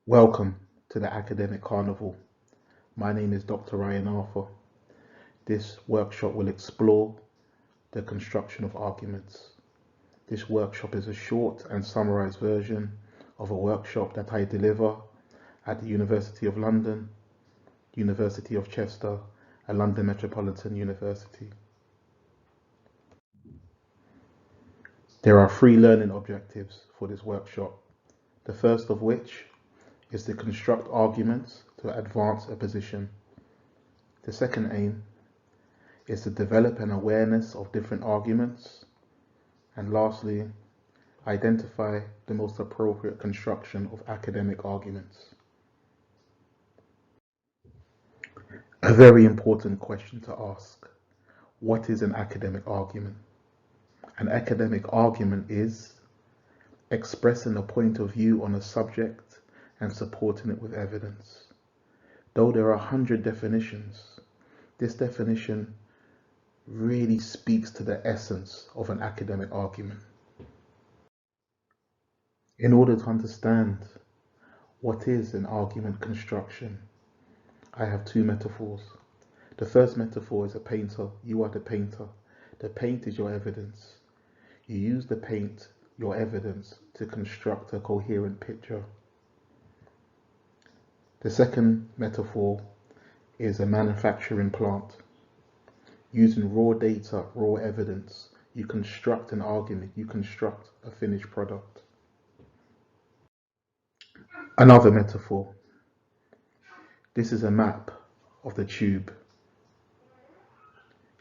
Welcome to the Academic Carnival. My name is Dr. Ryan Arthur. This workshop will explore the construction of arguments. This workshop is a short and summarised version of a workshop that I deliver at the University of London, University of Chester, and London Metropolitan University. There are 3 learning objectives for this workshop, the first of which is to construct arguments to advance a position. The second aim is to develop an awareness of different arguments. And lastly, identify the most appropriate construction of academic arguments. A very important question to ask: what is an academic argument? An academic argument is expressing a point of view on a subject and supporting it with evidence. Though there are 100 definitions, this definition really speaks to the essence of an academic argument. In order to understand what is an argument construction, I have 2 metaphors. The first metaphor is a painter. You are the painter. The paint is your evidence. You use the paint, your evidence, to construct a coherent picture. The second metaphor is a manufacturing plant. Using raw data, raw evidence, you construct an argument, you construct a finished product. Another metaphor. This is a map of the tube.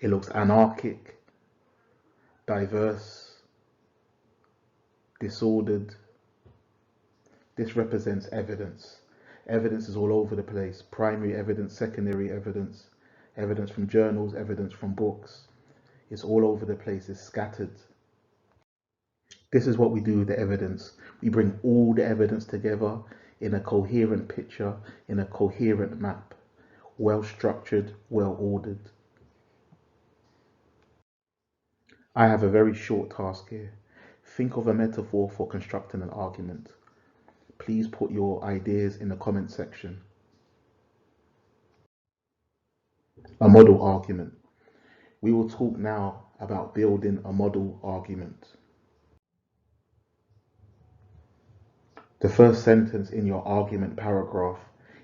It looks anarchic, diverse, disordered. This represents evidence. Evidence is all over the place. Primary evidence, secondary evidence, evidence from journals, evidence from books. It's all over the place, it's scattered. This is what we do with the evidence. We bring all the evidence together in a coherent picture, in a coherent map, well structured, well ordered. I have a very short task here. Think of a metaphor for constructing an argument. Please put your ideas in the comment section. A model argument. We will talk now about building a model argument. The first sentence in your argument paragraph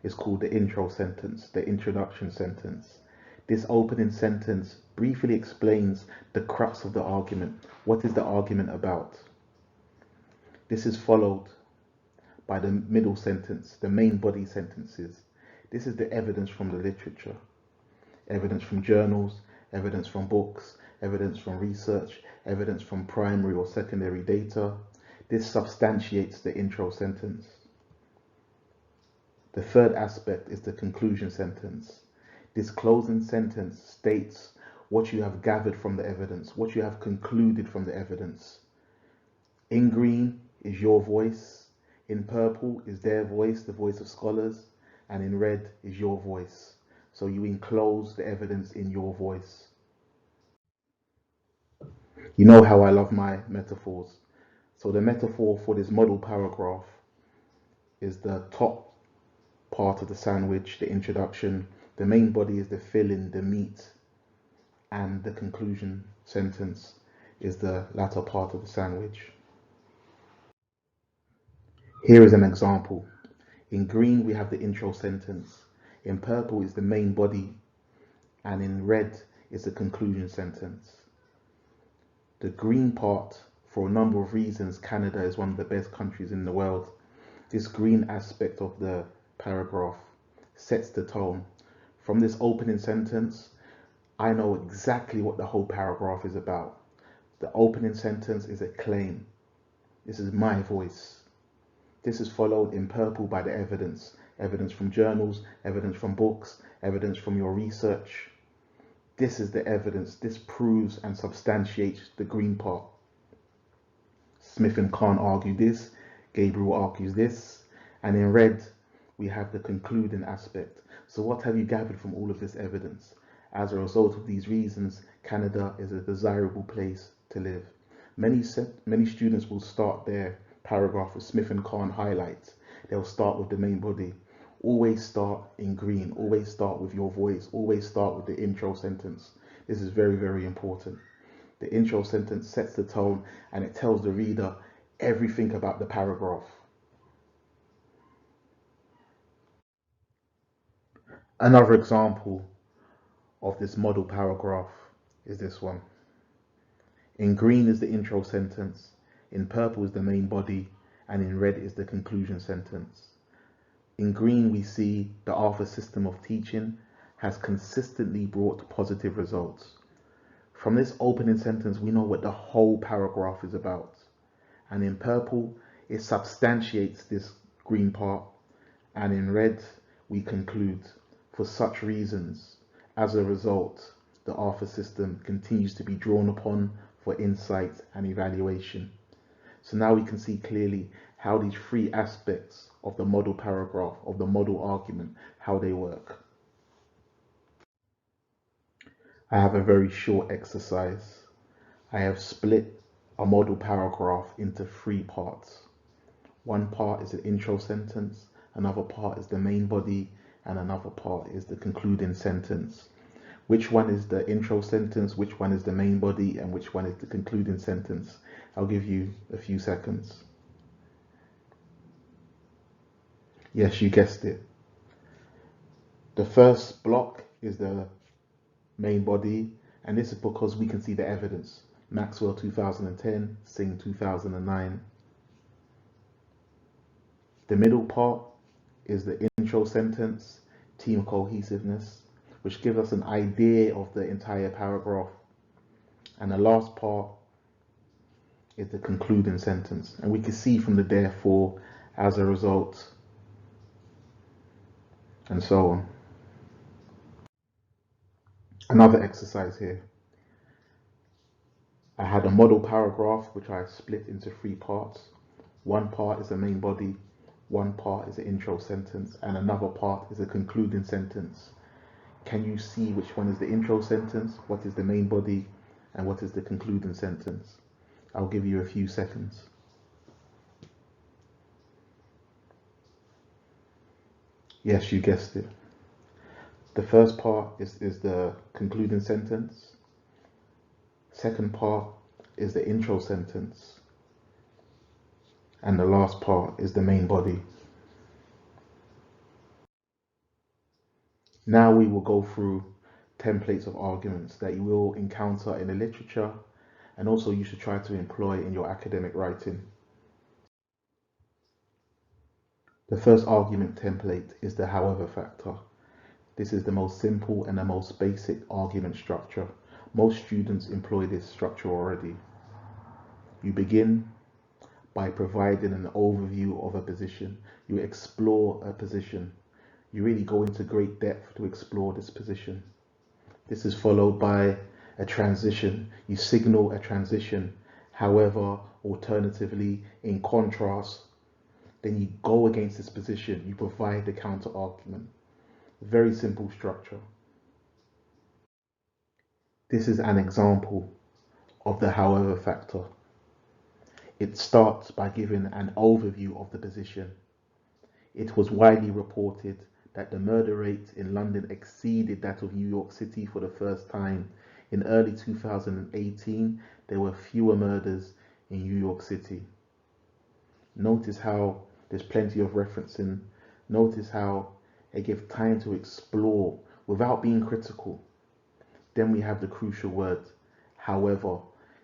is called the intro sentence, the introduction sentence. This opening sentence briefly explains the crux of the argument. What is the argument about? This is followed by the middle sentence, the main body sentences. This is the evidence from the literature. Evidence from journals, evidence from books, evidence from research, evidence from primary or secondary data. This substantiates the intro sentence. The third aspect is the conclusion sentence. This closing sentence states what you have gathered from the evidence, what you have concluded from the evidence. In green is your voice, in purple is their voice, the voice of scholars, and in red is your voice. So you enclose the evidence in your voice. You know how I love my metaphors. So the metaphor for this model paragraph is the top part of the sandwich, the introduction. The main body is the filling, the meat, and the conclusion sentence is the latter part of the sandwich. Here is an example. In green we have the intro sentence, in purple is the main body, and in red is the conclusion sentence. The green part, for a number of reasons, Canada is one of the best countries in the world. This green aspect of the paragraph sets the tone. From this opening sentence, I know exactly what the whole paragraph is about. The opening sentence is a claim. This is my voice. This is followed in purple by the evidence. Evidence from journals, evidence from books, evidence from your research. This is the evidence. This proves and substantiates the green part. Smith and Kahn argue this, Gabriel argues this, and in red we have the concluding aspect. So what have you gathered from all of this evidence? As a result of these reasons, Canada is a desirable place to live. Many students will start their paragraph with Smith and Kahn highlights. they'll start with the main body. Always start in green, always start with your voice, always start with the intro sentence. This is very, very important. The intro sentence sets the tone and it tells the reader everything about the paragraph. Another example of this model paragraph is this one. In green is the intro sentence, in purple is the main body, and in red is the conclusion sentence. In green, we see the Arthur system of teaching has consistently brought positive results. From this opening sentence, we know what the whole paragraph is about. And in purple, it substantiates this green part. And in red, we conclude, for such reasons, as a result, the Arthur system continues to be drawn upon for insight and evaluation. So now we can see clearly how these three aspects of the model paragraph, of the model argument, how they work. I have a very short exercise. I have split a model paragraph into three parts. One part is an intro sentence, another part is the main body, and another part is the concluding sentence. Which one is the intro sentence, which one is the main body, and which one is the concluding sentence? I'll give you a few seconds. Yes, you guessed it. The first block is the main body, and this is because we can see the evidence. Maxwell 2010, Singh 2009. The middle part is the intro sentence, team cohesiveness, which gives us an idea of the entire paragraph. And the last part is the concluding sentence. And we can see from the therefore, as a result, and so on. Another exercise here. I had a model paragraph which I split into three parts. One part is the main body, one part is the intro sentence, and another part is a concluding sentence. Can you see which one is the intro sentence, what is the main body, and what is the concluding sentence? I'll give you a few seconds. Yes, you guessed it. The first part is the concluding sentence. Second part is the intro sentence. And the last part is the main body. Now we will go through templates of arguments that you will encounter in the literature and also you should try to employ in your academic writing. The first argument template is the however factor. This is the most simple and the most basic argument structure. Most students employ this structure already. You begin by providing an overview of a position. You explore a position. You really go into great depth to explore this position. This is followed by a transition. You signal a transition. However, alternatively, in contrast, then you go against this position. You provide the counter argument. Very simple structure. This is an example of the however factor. It starts by giving an overview of the position. It was widely reported that the murder rate in London exceeded that of New York City for the first time. In early 2018, there were fewer murders in New York City. Notice how there's plenty of referencing. Notice how it gives time to explore without being critical. Then we have the crucial word, however.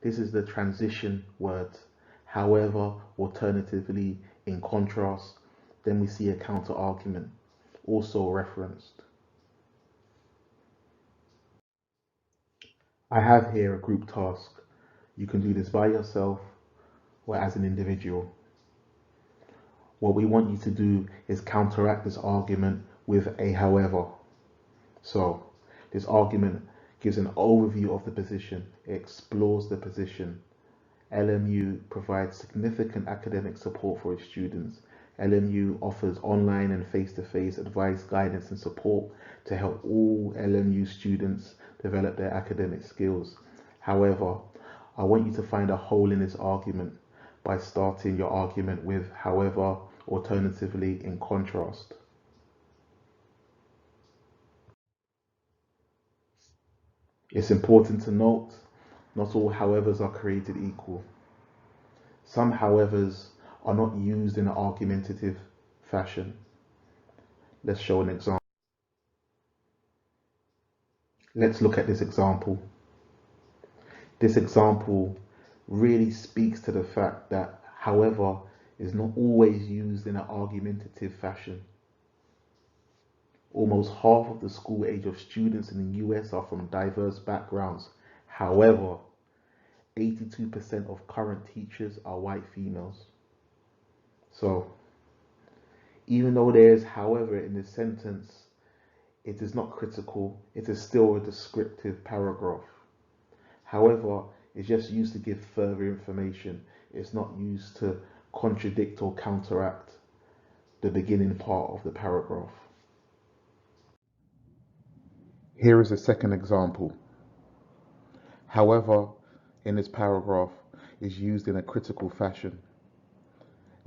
This is the transition word. However, alternatively, in contrast, then we see a counter argument, also referenced. I have here a group task. You can do this by yourself or as an individual. What we want you to do is counteract this argument with a however. So this argument gives an overview of the position. It explores the position. LMU provides significant academic support for its students. LMU offers online and face-to-face advice, guidance and support to help all LMU students develop their academic skills. However, I want you to find a hole in this argument by starting your argument with however alternatively in contrast. It's important to note, not all howevers are created equal. Some howevers are not used in an argumentative fashion. Let's show an example. Let's look at this example. This example really speaks to the fact that however is not always used in an argumentative fashion. Almost half of the school age of students in the US are from diverse backgrounds. However, 82% of current teachers are white females. So, even though there is however in this sentence, it is not critical, it is still a descriptive paragraph. However, it's just used to give further information. It's not used to contradict or counteract the beginning part of the paragraph. Here is a second example. However, in this paragraph is used in a critical fashion.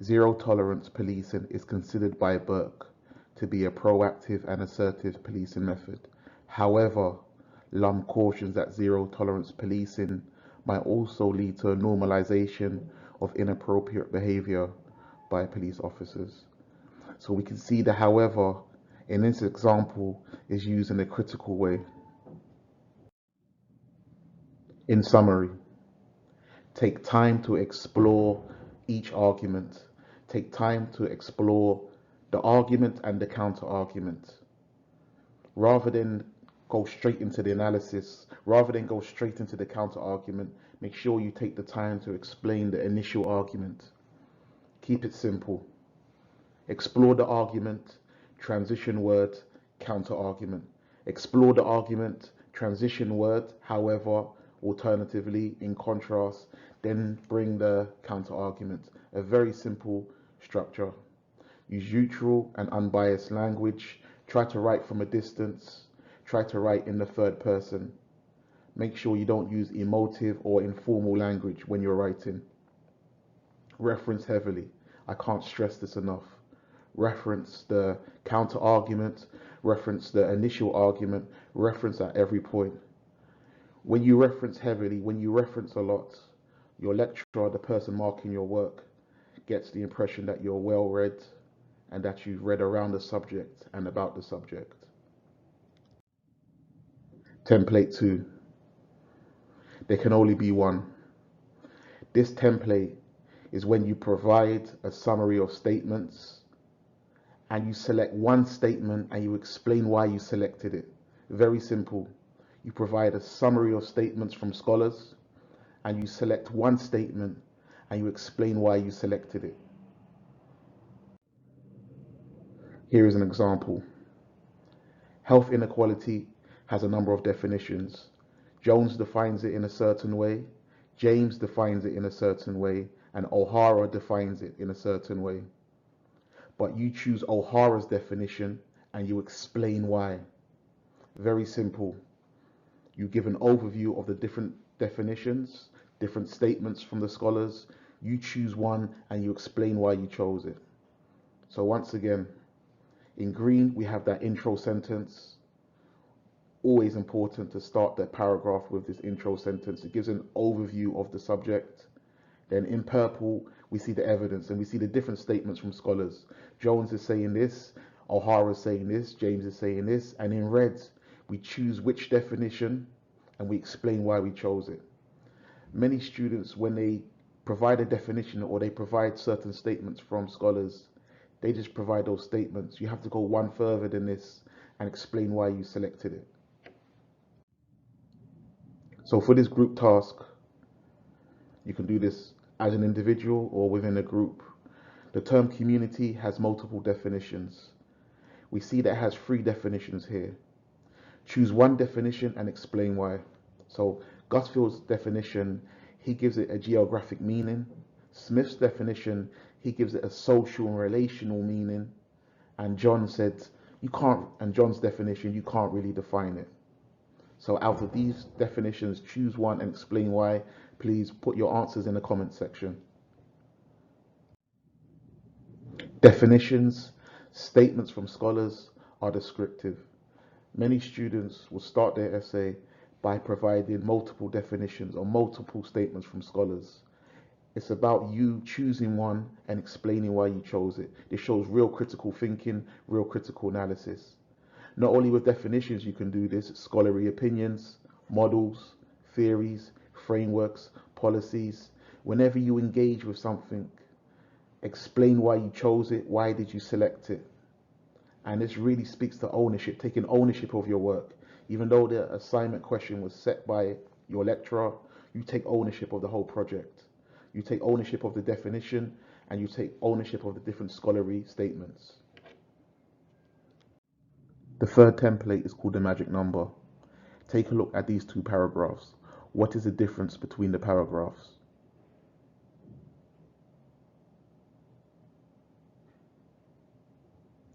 Zero tolerance policing is considered by Burke to be a proactive and assertive policing method. However, Lum cautions that zero tolerance policing might also lead to a normalization of inappropriate behavior by police officers. So we can see the however in this example is used in a critical way. In summary, take time to explore each argument. Take time to explore the argument and the counter argument. Rather than go straight into the analysis, rather than go straight into the counter argument, make sure you take the time to explain the initial argument. Keep it simple. Explore the argument, transition word, counter argument. Explore the argument, transition word, however, alternatively, in contrast, then bring the counter argument. A very simple structure. Use neutral and unbiased language. Try to write from a distance. Try to write in the third person. Make sure you don't use emotive or informal language when you're writing. Reference heavily. I can't stress this enough. Reference the counter argument, reference the initial argument, reference at every point. When you reference heavily, when you reference a lot, your lecturer, the person marking your work, gets the impression that you're well read and that you've read around the subject and about the subject. Template 2. There can only be one. This template is when you provide a summary of statements and you select one statement and you explain why you selected it. Very simple. You provide a summary of statements from scholars and you select one statement and you explain why you selected it. Here is an example. Health inequality has a number of definitions. Jones defines it in a certain way, James defines it in a certain way, and O'Hara defines it in a certain way. But you choose O'Hara's definition and you explain why. Very simple. You give an overview of the different definitions, different statements from the scholars. You choose one and you explain why you chose it. So once again, in green, we have that intro sentence. Always important to start the paragraph with this intro sentence. It gives an overview of the subject. Then in purple, we see the evidence and we see the different statements from scholars. Jones is saying this, O'Hara is saying this, James is saying this, and in red, we choose which definition and we explain why we chose it. Many students, when they provide a definition or they provide certain statements from scholars, they just provide those statements. You have to go one further than this and explain why you selected it. So for this group task, you can do this as an individual or within a group. The term community has multiple definitions. We see that it has 3 definitions here. Choose one definition and explain why. So Gutfield's definition, he gives it a geographic meaning. Smith's definition, he gives it a social and relational meaning. And John said, John's definition, you can't really define it. So out of these definitions, choose one and explain why. Please put your answers in the comment section. Definitions, statements from scholars are descriptive. Many students will start their essay by providing multiple definitions or multiple statements from scholars. It's about you choosing one and explaining why you chose it. This shows real critical thinking, real critical analysis. Not only with definitions you can do this, scholarly opinions, models, theories, frameworks, policies. Whenever you engage with something, explain why you chose it, why did you select it. And this really speaks to ownership, taking ownership of your work. Even though the assignment question was set by your lecturer, you take ownership of the whole project. You take ownership of the definition, and you take ownership of the different scholarly statements. The third template is called the magic number. Take a look at these two paragraphs. What is the difference between the paragraphs?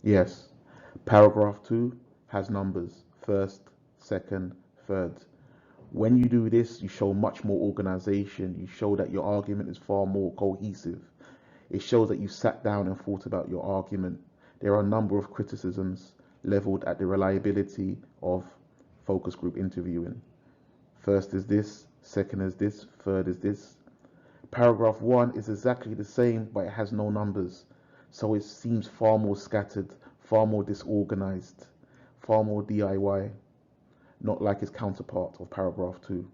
Yes, paragraph 2 has numbers, first, second, third. When you do this, you show much more organization. You show that your argument is far more cohesive. It shows that you sat down and thought about your argument. There are a number of criticisms leveled at the reliability of focus group interviewing. First is this, second is this, third is this. Paragraph 1 is exactly the same, but it has no numbers. So it seems far more scattered, far more disorganized, far more DIY, not like its counterpart of paragraph 2.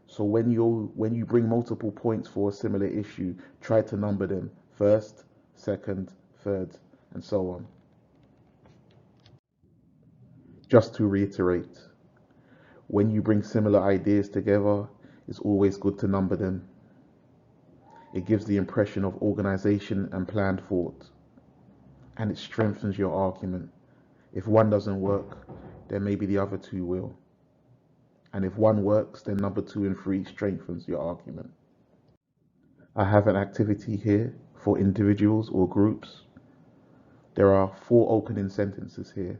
So when you bring multiple points for a similar issue, try to number them first, second, third, and so on. Just to reiterate, when you bring similar ideas together, it's always good to number them. It gives the impression of organization and planned thought, and it strengthens your argument. If one doesn't work, then maybe the other two will. And if one works, then number 2 and 3 strengthens your argument. I have an activity here for individuals or groups. There are 4 opening sentences here.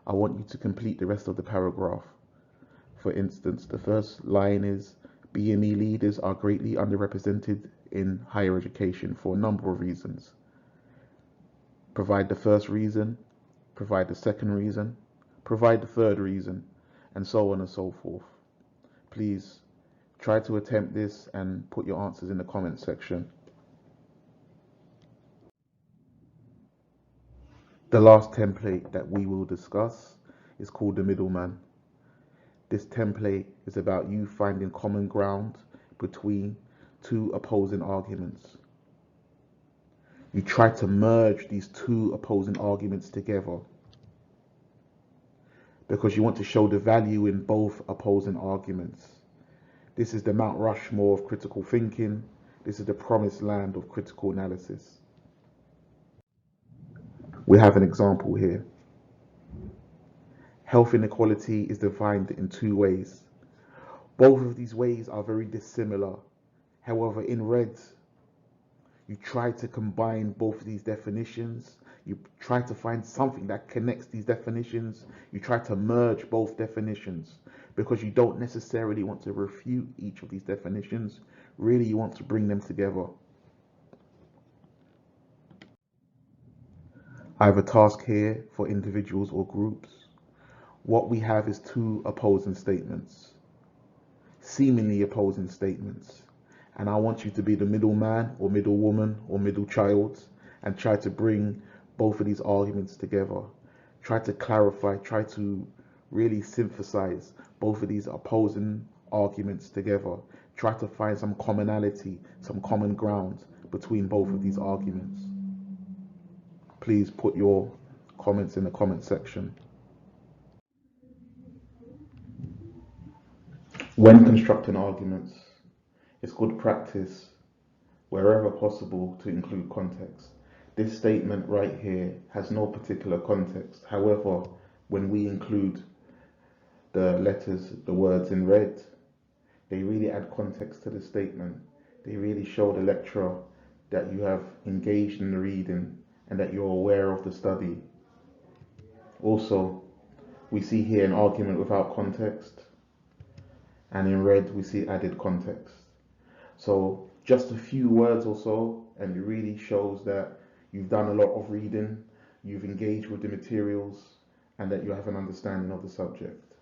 I want you to complete the rest of the paragraph. For instance, the first line is, BME leaders are greatly underrepresented in higher education for a number of reasons. Provide the first reason, provide the second reason, provide the third reason, and so on and so forth. Please try to attempt this and put your answers in the comment section. The last template that we will discuss is called the middleman. This template is about you finding common ground between 2 opposing arguments. You try to merge these 2 opposing arguments together because you want to show the value in both opposing arguments. This is the Mount Rushmore of critical thinking. This is the promised land of critical analysis. We have an example here. Health inequality is defined in 2 ways. Both of these ways are very dissimilar. However, in red, you try to combine both of these definitions. You try to find something that connects these definitions. You try to merge both definitions because you don't necessarily want to refute each of these definitions. Really, you want to bring them together. I have a task here for individuals or groups. What we have is 2 opposing statements, seemingly opposing statements. And I want you to be the middleman or middle woman or middle child and try to bring both of these arguments together. Try to clarify, try to really synthesize both of these opposing arguments together. Try to find some commonality, some common ground between both of these arguments. Please put your comments in the comment section. When constructing arguments, it's good practice, wherever possible, to include context. This statement right here has no particular context. However, when we include the letters, the words in red, they really add context to the statement. They really show the lecturer that you have engaged in the reading and that you're aware of the study. Also, we see here an argument without context, and in red we see added context. So just a few words or so, and it really shows that you've done a lot of reading, you've engaged with the materials, and that you have an understanding of the subject.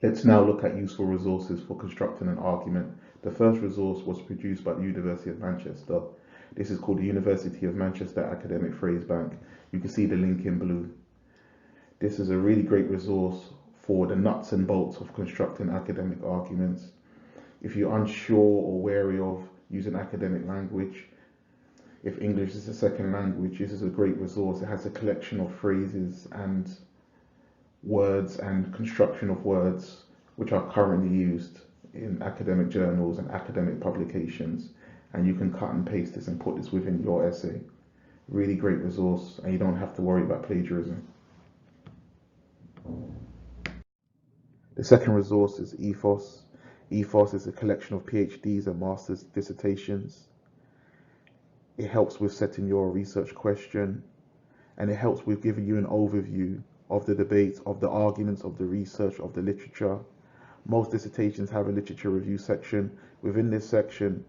Let's now look at useful resources for constructing an argument. The first resource was produced by the University of Manchester. This is called the University of Manchester Academic Phrase Bank. You can see the link in blue. This is a really great resource for the nuts and bolts of constructing academic arguments. If you're unsure or wary of using academic language, if English is a second language, this is a great resource. It has a collection of phrases and words and construction of words which are currently used in academic journals and academic publications, and you can cut and paste this and put this within your essay. Really great resource, and you don't have to worry about plagiarism. The second resource is Ethos. Ethos is a collection of PhDs and master's dissertations. It helps with setting your research question, and it helps with giving you an overview of the debates, of the arguments, of the research, of the literature. Most dissertations have a literature review section. Within this section,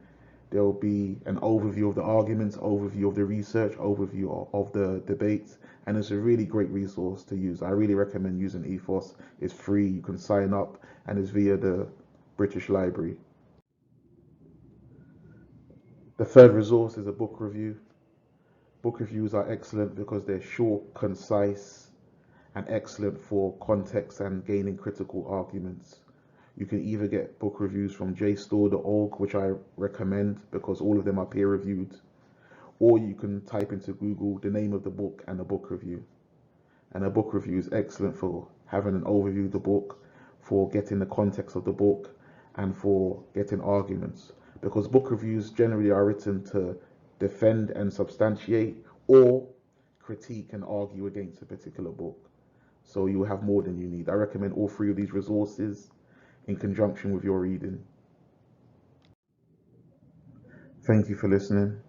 there will be an overview of the arguments, overview of the research, overview of the debates, and it's a really great resource to use. I really recommend using Ethos. It's free, you can sign up, and it's via the British Library. The third resource is a book review. Book reviews are excellent because they're short, concise, and excellent for context and gaining critical arguments. You can either get book reviews from jstore.org, which I recommend because all of them are peer reviewed, or you can type into Google the name of the book and a book review. And a book review is excellent for having an overview of the book, for getting the context of the book, and for getting arguments. Because book reviews generally are written to defend and substantiate or critique and argue against a particular book. So you will have more than you need. I recommend all three of these resources in conjunction with your reading. Thank you for listening.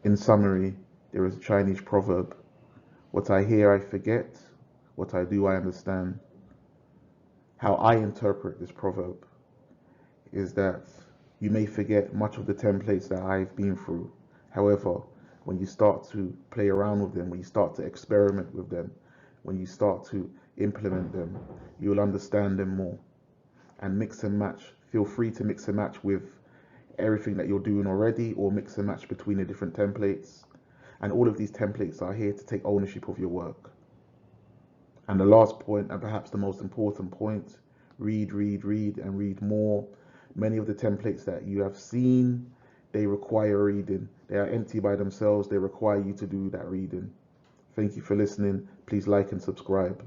In summary, there is a Chinese proverb: what I hear I forget, what I do I understand. How I interpret this proverb is that you may forget much of the templates that I've been through. However, when you start to play around with them, when you start to experiment with them, when you start to implement them, you'll understand them more. And mix and match. Feel free to mix and match with everything that you're doing already, or mix and match between the different templates. And all of these templates are here to take ownership of your work. And the last point, and perhaps the most important point, read, and read more. Many of the templates that you have seen, they require reading. They are empty by themselves. They require you to do that reading. Thank you for listening. Please like and subscribe.